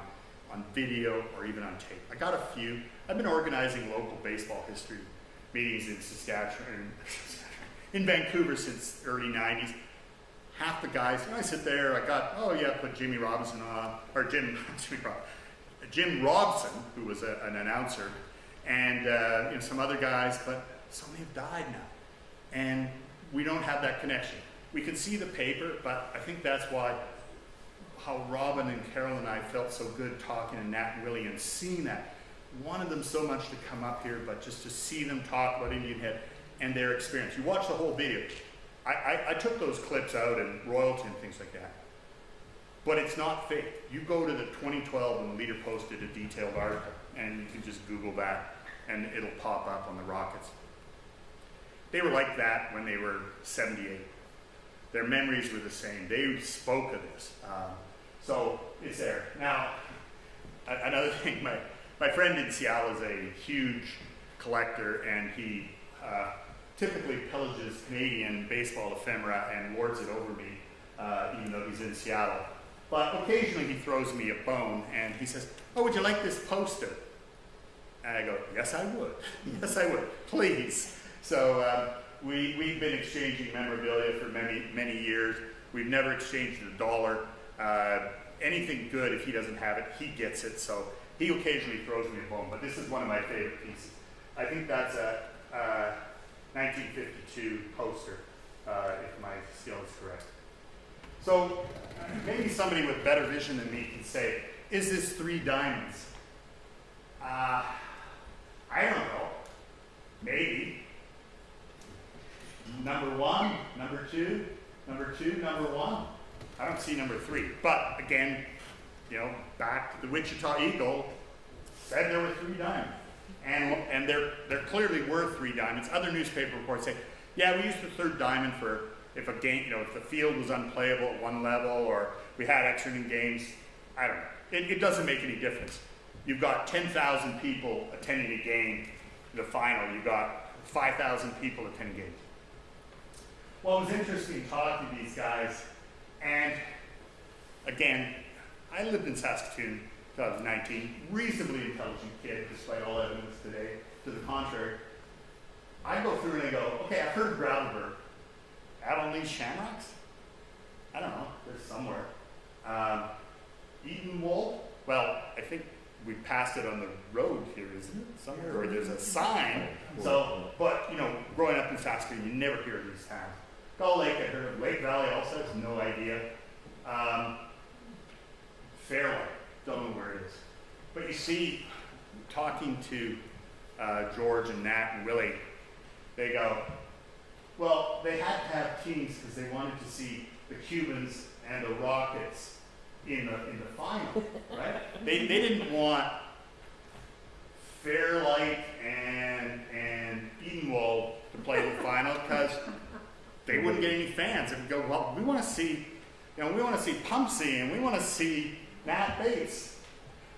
on video or even on tape. I got a few. I've been organizing local baseball history meetings in Saskatchewan, in Vancouver since the early 90s. Half the guys, and I sit there, I got, oh yeah, put Jimmy Robinson on, or Jim Robson, who was an announcer, and some other guys, but so many have died now. And we don't have that connection. We can see the paper, but I think that's why how Robin and Carol and I felt so good talking to Nat and Willie and seeing that. Wanted them so much to come up here, but just to see them talk about Indian Head and their experience. You watch the whole video. I took those clips out and royalty and things like that. But it's not fake. You go to the 2012 when the Leader posted a detailed article, and you can just Google that, and it'll pop up on the Rockets. They were like that when they were 78. Their memories were the same. They spoke of this. So it's there. Now, another thing, my friend in Seattle is a huge collector, and he typically pillages Canadian baseball ephemera and lords it over me, even though he's in Seattle. But occasionally he throws me a bone, and he says, oh, would you like this poster? And I go, yes, I would. Yes, I would. Please. So we've been exchanging memorabilia for many, many years. We've never exchanged $1. Anything good, if he doesn't have it, he gets it. So he occasionally throws me a bone, but this is one of my favorite pieces. I think that's a 1952 poster, if my skill is correct. So maybe somebody with better vision than me can say, is this 3 diamonds? I don't know. Maybe. Number 1, number 2, number 2, number 1. I don't see number 3. But again, back to the Wichita Eagle said there were 3 diamonds. And there clearly were 3 diamonds. Other newspaper reports say, yeah, we used the 3rd diamond for if a game, if the field was unplayable at one level or we had extra inning games. I don't know. It doesn't make any difference. You've got 10,000 people attending a game, the final. You've got 5,000 people attending games. Well, it was interesting talking to these guys. And again, I lived in Saskatoon 2019, reasonably intelligent kid, despite all evidence today to the contrary. I go through and I go, okay, I've heard of Gravelbourg. Avonlea Shamrocks? I don't know, there's somewhere. Edenwold? Well, I think we passed it on the road here, isn't it? Somewhere, or there's a sign. So, but you know, growing up in Saskatoon, you never hear of these towns. Gull Lake, I heard of. Lake Valley also, has no idea. Fairlight, don't know where it is. But you see, talking to George and Nat and Willie, they go, well, they had to have teams because they wanted to see the Cubans and the Rockets in the final, right? They didn't want Fairlight and Edenwold to play the final because they wouldn't get any fans. They would go, well, we want to see, you know, we want to see Pumpsy and we want to see Nat Bates.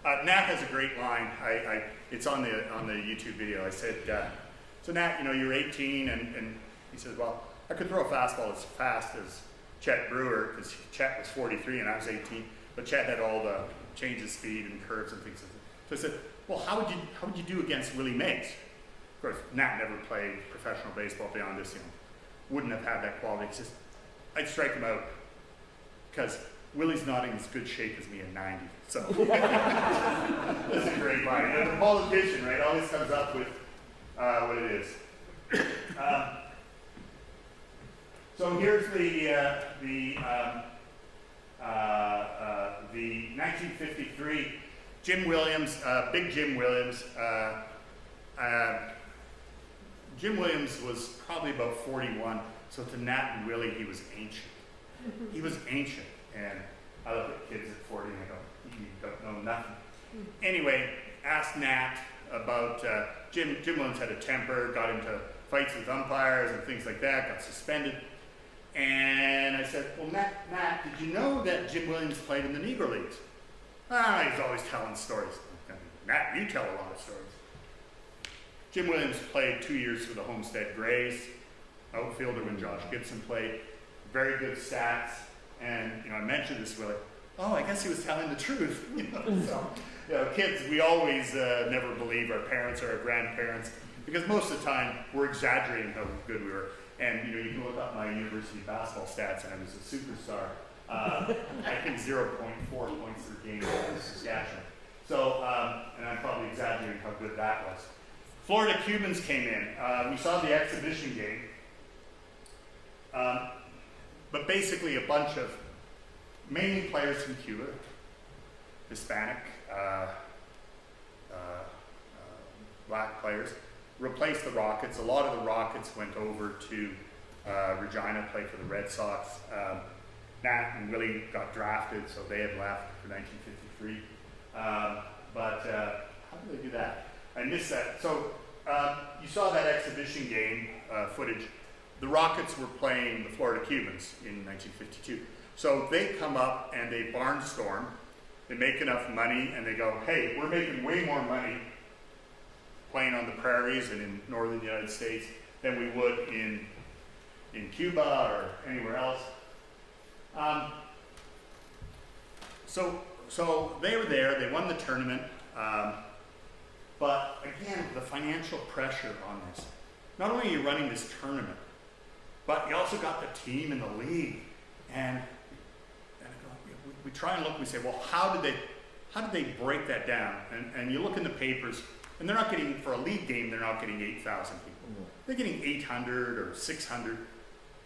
Nat has a great line. It's on the YouTube video. I said, so Nat, you know, you're 18, and he says, well, I could throw a fastball as fast as Chet Brewer, because Chet was 43 and I was 18, but Chet had all the change of speed and curves and things like that. So I said, well, how would you do against Willie Mays? Of course, Nat never played professional baseball beyond this, you know, wouldn't have had that quality. He says, I'd strike him out because Willie's not in as good shape as me at 90. So that's a great line. And the politician, right, always comes up with what it is. So here's the 1953 Jim Williams, big Jim Williams. Jim Williams was probably about 41, so to Nat and Willie, he was ancient. He was ancient, and I look at kids at 40 and I go, you don't know nothing. Anyway, asked Nat about, Jim Williams had a temper, got into fights with umpires and things like that, got suspended. And I said, well, Nat, did you know that Jim Williams played in the Negro Leagues? He's always telling stories. Nat, you tell a lot of stories. Jim Williams played 2 years for the Homestead Grays, outfielder when Josh Gibson played, very good stats. And you know, I mentioned this, Willie. Oh, I guess he was telling the truth. You know, so you know, kids, we always never believe our parents or our grandparents because most of the time we're exaggerating how good we were. And you know, you can look up my university basketball stats, and I was a superstar. I think 0.4 points per game in Saskatchewan. So, and I'm probably exaggerating how good that was. Florida Cubans came in. We saw the exhibition game. But basically a bunch of mainly players from Cuba, Hispanic, black players, replaced the Rockets. A lot of the Rockets went over to Regina, played for the Red Sox. Nat and Willie got drafted, so they had left for 1953. But how did they do that? I missed that. So you saw that exhibition game footage. The Rockets were playing the Florida Cubans in 1952. So they come up and they barnstorm, they make enough money, and they go, hey, we're making way more money playing on the prairies and in northern United States than we would in Cuba or anywhere else. So they were there, they won the tournament, but again, the financial pressure on this. Not only are you running this tournament, but you also got the team in the league. And we try and look and we say, well, how did they break that down? And you look in the papers, and they're not getting, for a league game, they're not getting 8,000 people. Mm-hmm. They're getting 800 or 600.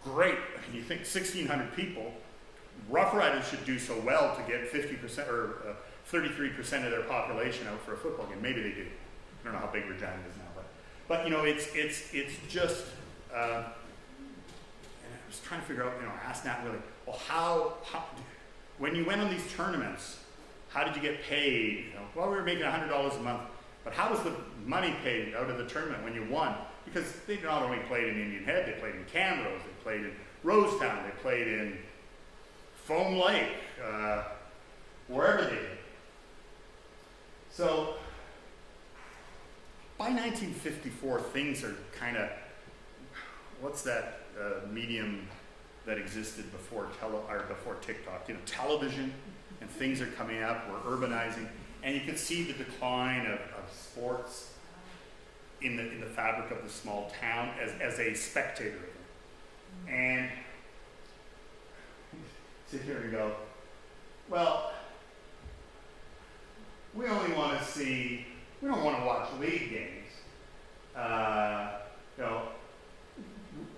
Great. You think 1,600 people, Rough Riders should do so well to get 50% or 33% of their population out for a football game. Maybe they do. I don't know how big Regina is now, but you know, it's just. And I was trying to figure out, you know, I asked Nat Willie, well, how when you went on these tournaments, how did you get paid? You know, well, we were making $100 a month, but how was the money paid out of the tournament when you won? Because they not only played in Indian Head, they played in Camrose, they played in Rosetown, they played in Foam Lake, wherever they did. So by 1954, things are kind of, what's that medium that existed before TikTok? You know, television, and things are coming up. We're urbanizing, and you can see the decline of sports in the fabric of the small town as a spectator. And sit here and go, well, we only want to see, we don't want to watch league games. You know,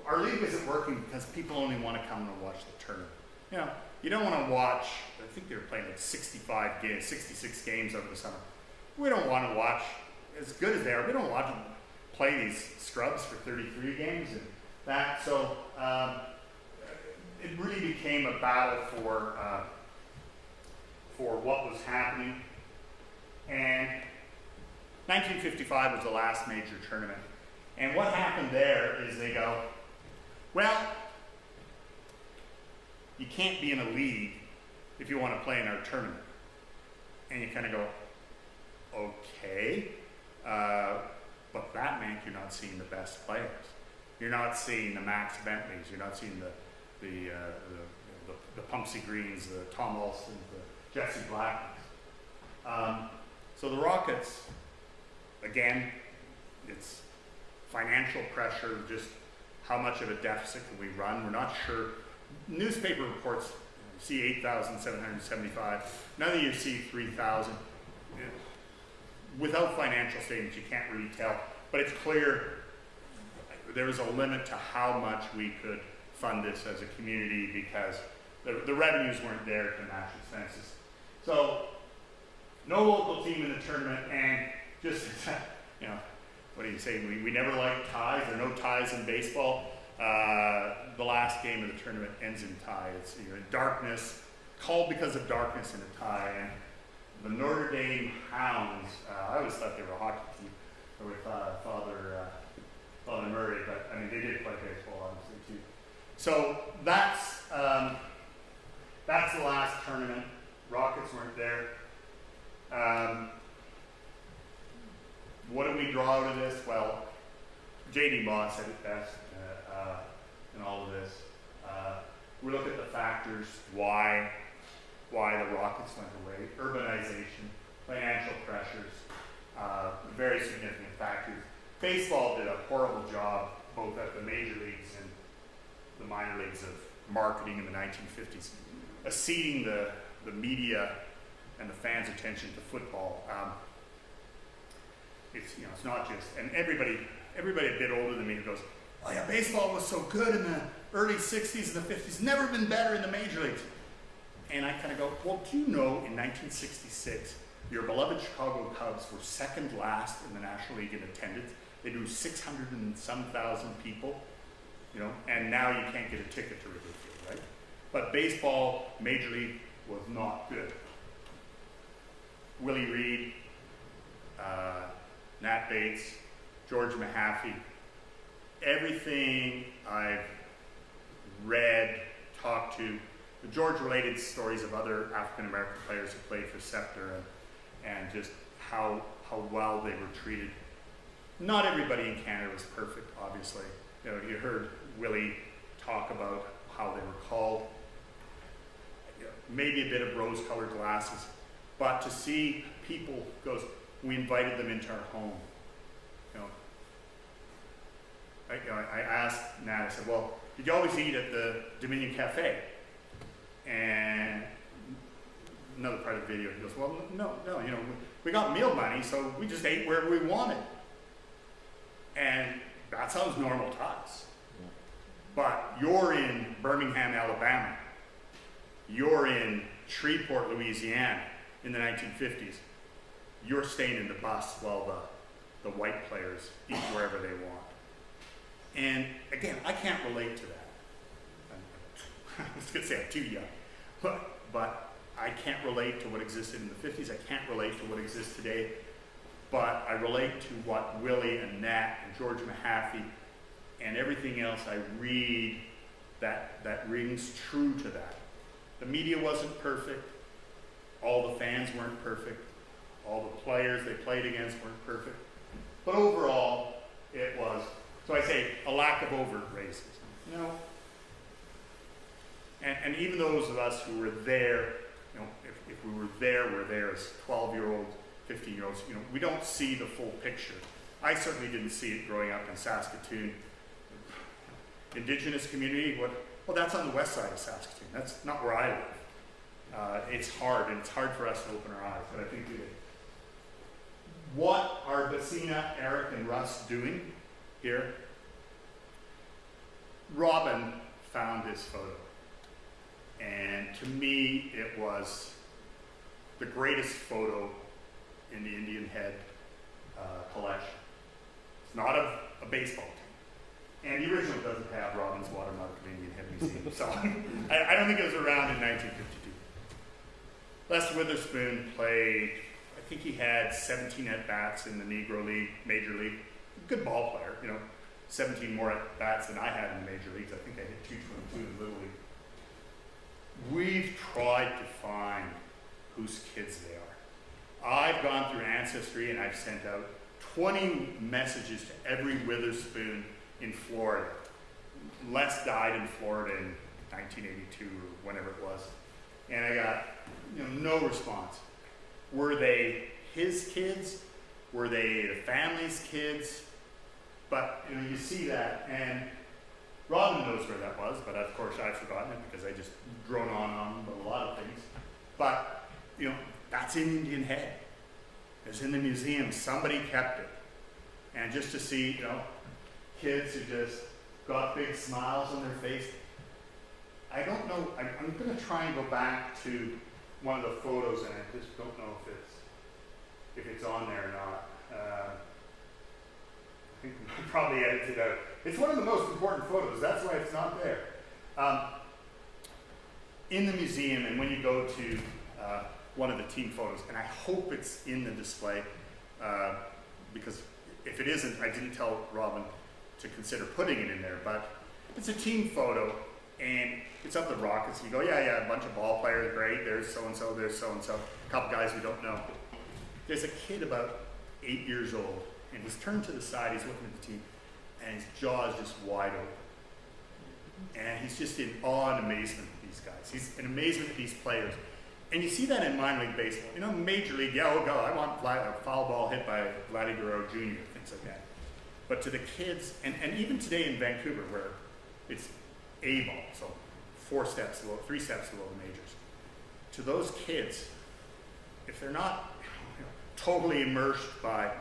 our league isn't working because people only want to come and watch the tournament. You know, you don't want to watch, I think they were playing like 65 games, 66 games over the summer. We don't want to watch, as good as they are, we don't want to play these scrubs for 33 games and that. So it really became a battle for what was happening. And 1955 was the last major tournament. And what happened there is they go, well, you can't be in a league if you want to play in our tournament. And you kind of go, okay, but that meant you're not seeing the best players. You're not seeing the Max Bentleys. You're not seeing the Pumpsy Greens, the Tom Alstons, the Jesse Blackmans. So the Rockets, again, it's financial pressure, just how much of a deficit can we run? We're not sure. Newspaper reports see 8,775. None of you see 3,000. Without financial statements, you can't really tell. But it's clear there was a limit to how much we could fund this as a community because the revenues weren't there to match expenses. So no local team in the tournament, and just, you know, what do you say? We never liked ties. There are no ties in baseball. The last game of the tournament ends in tie. It's, you know, in darkness, called because of darkness in a tie. And the Notre Dame Hounds, I always thought they were a hockey team with Father Murray, but I mean, they did play baseball, obviously, too. So that's the last tournament. Rockets weren't there. What do we draw out of this? Well, J.D. Moss said it best in all of this. We look at the factors why the Rockets went away. Urbanization, financial pressures, very significant factors. Baseball did a horrible job both at the major leagues and the minor leagues of marketing in the 1950s, ceding the media and the fans' attention to football. It's not just, and everybody a bit older than me who goes, oh yeah, baseball was so good in the early 60s and the 50s, never been better in the major leagues. And I kind of go, well, do you know in 1966, your beloved Chicago Cubs were second last in the National League in attendance. They drew 600 and some thousand people, you know, and now you can't get a ticket to Wrigley Field, right? But baseball, major league, was not good. Willie Reed, Nat Bates, George Mahaffey, everything I've read, talked to, George related stories of other African-American players who played for Scepter and just how well they were treated. Not everybody in Canada was perfect, obviously. You know, you heard Willie talk about how they were called, you know, maybe a bit of rose-colored glasses, but to see people goes, we invited them into our home. You know, I asked Nat, I said, well, did you always eat at the Dominion Cafe? And another part of the video, he goes, well, no, you know, we got meal money, so we just ate wherever we wanted. And that sounds normal to us. But you're in Birmingham, Alabama. You're in Shreveport, Louisiana in the 1950s. You're staying in the bus while the white players eat wherever they want. And again, I can't relate to that. I was going to say I'm too young. But I can't relate to what existed in the 50s. I can't relate to what exists today. But I relate to what Willie and Nat and George Mahaffey and everything else I read that rings true to that. The media wasn't perfect. All the fans weren't perfect. All the players they played against weren't perfect. But overall, it was, so I say, a lack of overt racism. You know? And even those of us who were there, you know, if we were there as 12-year-olds, 15-year-olds, you know, we don't see the full picture. I certainly didn't see it growing up in Saskatoon. Indigenous community, Well, that's on the west side of Saskatoon. That's not where I live. It's hard, and it's hard for us to open our eyes, but I think we did. What are Basina, Eric, and Russ doing here? Robin found this photo, and to me, it was the greatest photo in the Indian Head collection. It's not a baseball team. And the original doesn't have Robin's watermark of Indian Head Museum, so I don't think it was around in 1952. Les Witherspoon played, I think he had 17 at-bats in the Negro League, Major League. Good ball player, 17 more at-bats than I had in the Major Leagues. I think I hit 222 in Little League. We've tried to find whose kids they are. I've gone through Ancestry and I've sent out 20 messages to every Witherspoon in Florida. Les died in Florida in 1982 or whenever it was. And I got no response. Were they his kids? Were they the family's kids? But you see that, and Robin knows where that was, but of course I've forgotten it because I just drone on about a lot of things. But that's in Indian Head. It's in the museum. Somebody kept it. And just to see, kids who just got big smiles on their face. I don't know. I'm going to try and go back to one of the photos, and I just don't know if it's on there or not. I think we probably edited it out. It's one of the most important photos. That's why it's not there. In the museum, and when you go to one of the team photos, and I hope it's in the display, because if it isn't, I didn't tell Robin to consider putting it in there, but it's a team photo, and it's of the Rockets. You go, yeah, a bunch of ball players, great, there's so-and-so, there's so-and-so, a couple guys we don't know. There's a kid about 8 years old, and he's turned to the side, he's looking at the team, and his jaw is just wide open. And he's just in awe and amazement at these guys. He's in amazement at these players. And you see that in minor league baseball. Major league, oh God, I want a foul ball hit by Vladdy Guerrero Jr., things like that. But to the kids, and even today in Vancouver, where it's A ball, so 3 steps below the majors. To those kids, if they're not totally immersed by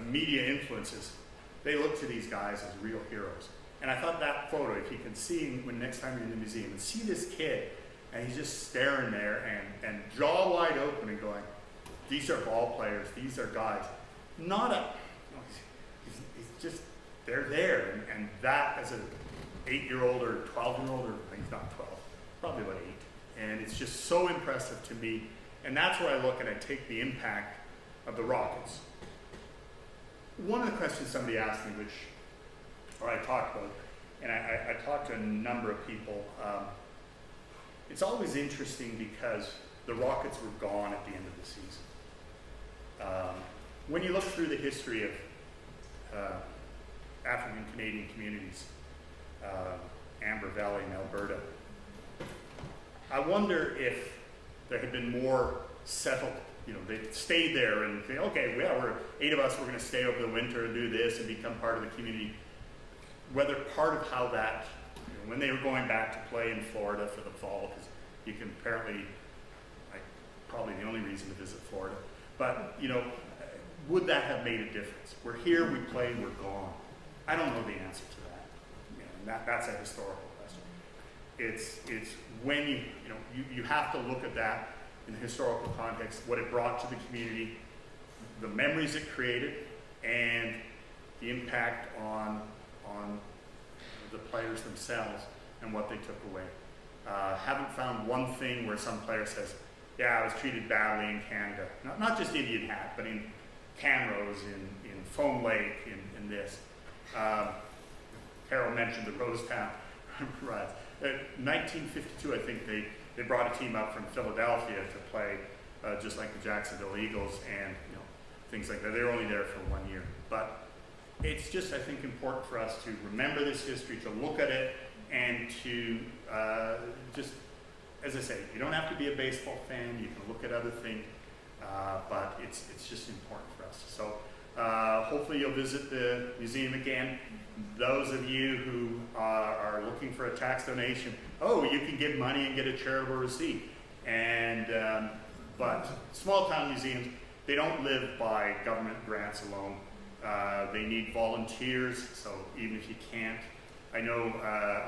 media influences, they look to these guys as real heroes. And I thought that photo, if you can see when next time you're in the museum and see this kid, and he's just staring there and jaw wide open and going, these are ball players, these are guys. He's just, they're there. And that as an 8-year-old or 12-year-old, or I think he's not 12, probably about 8. And it's just so impressive to me. And that's where I look and I take the impact of the Rockets. One of the questions somebody asked me, or I talked about, and I talked to a number of people, it's always interesting because the Rockets were gone at the end of the season. When you look through the history of African Canadian communities, Amber Valley in Alberta, I wonder if there had been more settled. They stayed there and say, okay, we're 8 of us, we're going to stay over the winter and do this and become part of the community. Whether part of how that, when they were going back to play in Florida for the fall, because you can apparently, probably the only reason to visit Florida, but, would that have made a difference? We're here, we play, we're gone. I don't know the answer to that. And that's a historical question. It's when you have to look at that in the historical context, what it brought to the community, the memories it created, and the impact on the players themselves and what they took away. Haven't found one thing where some player says, yeah, I was treated badly in Canada. Not just Indian Hat, but in Camrose, in Foam Lake, in this. Carol mentioned the Rosetown riots. 1952, I think they brought a team up from Philadelphia to play just like the Jacksonville Eagles and things like that. They were only there for 1 year. But it's just, I think, important for us to remember this history, to look at it, and to just, as I say, you don't have to be a baseball fan. You can look at other things, but it's just important for us. So Hopefully you'll visit the museum again. Those of you who are looking for a tax donation, you can give money and get a charitable receipt. And but small town museums, they don't live by government grants alone. They need volunteers, so even if you can't, I know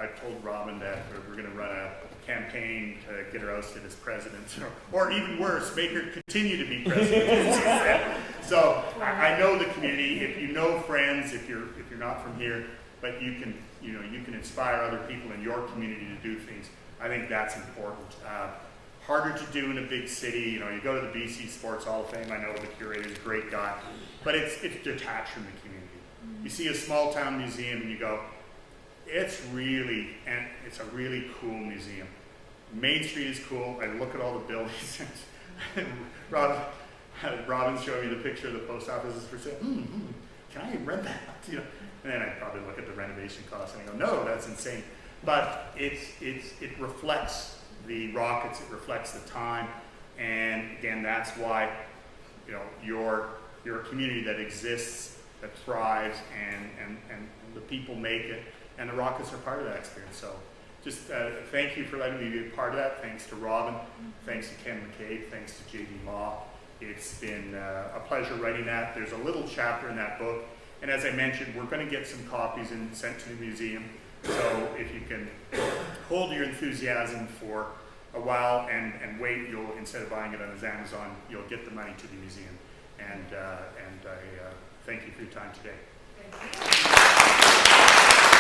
I've told Robin that we're going to run a campaign to get her ousted as president, or even worse, make her continue to be president. So I know the community. If you know friends, if you're not from here, but you can inspire other people in your community to do things. I think that's important. Harder to do in a big city. You go to the BC Sports Hall of Fame. I know the curator's a great guy, but it's detached from the community. You see a small town museum and you go, it's a really cool museum. Main Street is cool. I look at all the buildings. Robin's showing me the picture of the post office is for sale. Can I rent that? And then I probably look at the renovation costs and I go, no, that's insane. But it reflects the Rockets. It reflects the time. And again, that's why you're a community that exists, that thrives, and the people make it. And the Rockets are part of that experience. So just thank you for letting me be a part of that. Thanks to Robin. Thanks to Ken McCabe. Thanks to J.D. Law. It's been a pleasure writing that. There's a little chapter in that book. And as I mentioned, we're going to get some copies sent to the museum. So if you can hold your enthusiasm for a while and wait, instead of buying it on Amazon, you'll get the money to the museum. And I thank you for your time today. Thank you.